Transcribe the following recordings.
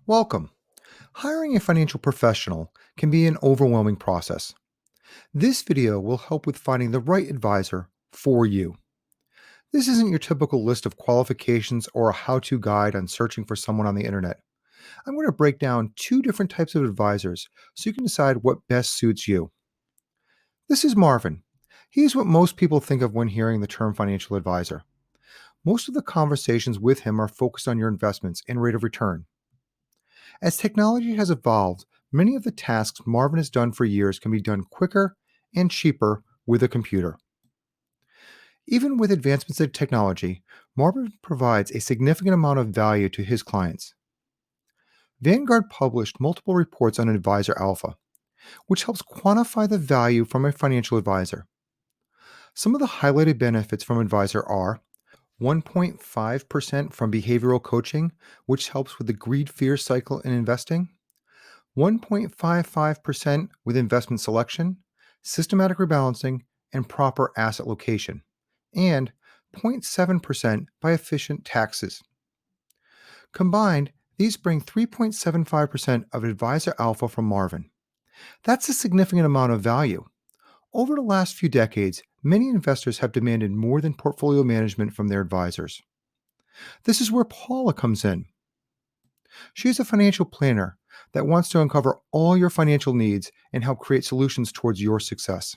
Welcome. Hiring a financial professional can be an overwhelming process. This video will help with finding the right advisor for you. This isn't your typical list of qualifications or a how-to guide on searching for someone on the internet. I'm going to break down two different types of advisors so you can decide what best suits you. This is Marvin. He is what most people think of when hearing the term financial advisor. Most of the conversations with him are focused on your investments and rate of return. As technology has evolved, many of the tasks Marvin has done for years can be done quicker and cheaper with a computer. Even with advancements in technology, Marvin provides a significant amount of value to his clients. Vanguard published multiple reports on Advisor Alpha, which helps quantify the value from a financial advisor. Some of the highlighted benefits from Advisor are 1.5% from behavioral coaching, which helps with the greed fear cycle in investing, 1.55% with investment selection, systematic rebalancing, and proper asset location, and 0.7% by efficient taxes. Combined, these bring 3.75% of Advisor Alpha from Marvin. That's a significant amount of value. Over the last few decades, many investors have demanded more than portfolio management from their advisors. This is where Paula comes in. She is a financial planner that wants to uncover all your financial needs and help create solutions towards your success.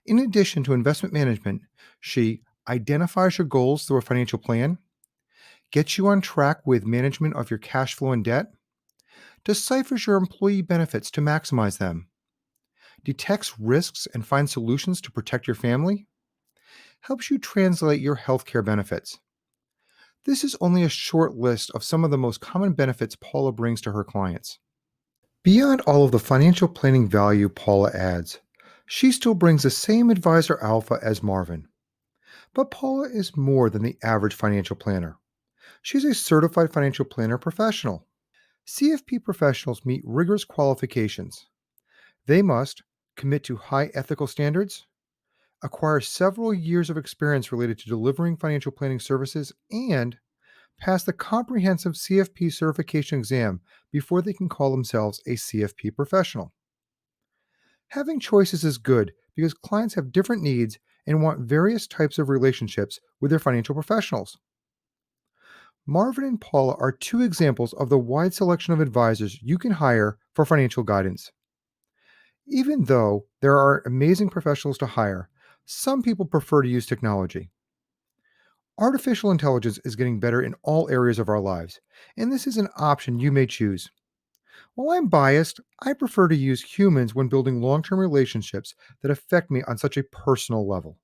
In addition to investment management, she identifies your goals through a financial plan, gets you on track with management of your cash flow and debt, deciphers your employee benefits to maximize them, detects risks and finds solutions to protect your family, helps you translate your healthcare benefits. This is only a short list of some of the most common benefits Paula brings to her clients. Beyond all of the financial planning value Paula adds, she still brings the same advisor alpha as Marvin. But Paula is more than the average financial planner. She's a certified financial planner professional. CFP professionals meet rigorous qualifications. They must commit to high ethical standards, acquire several years of experience related to delivering financial planning services, and pass the comprehensive CFP certification exam before they can call themselves a CFP professional. Having choices is good because clients have different needs and want various types of relationships with their financial professionals. Marvin and Paula are two examples of the wide selection of advisors you can hire for financial guidance. Even though there are amazing professionals to hire, some people prefer to use technology. Artificial intelligence is getting better in all areas of our lives, and this is an option you may choose. While I'm biased, I prefer to use humans when building long-term relationships that affect me on such a personal level.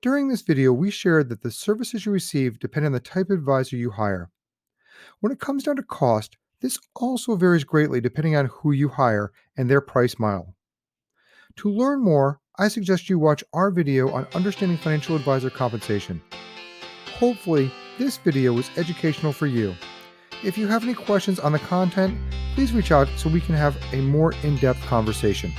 During this video, we shared that the services you receive depend on the type of advisor you hire. When it comes down to cost, this also varies greatly depending on who you hire and their price model. To learn more, I suggest you watch our video on understanding financial advisor compensation. Hopefully, this video was educational for you. If you have any questions on the content, please reach out so we can have a more in-depth conversation.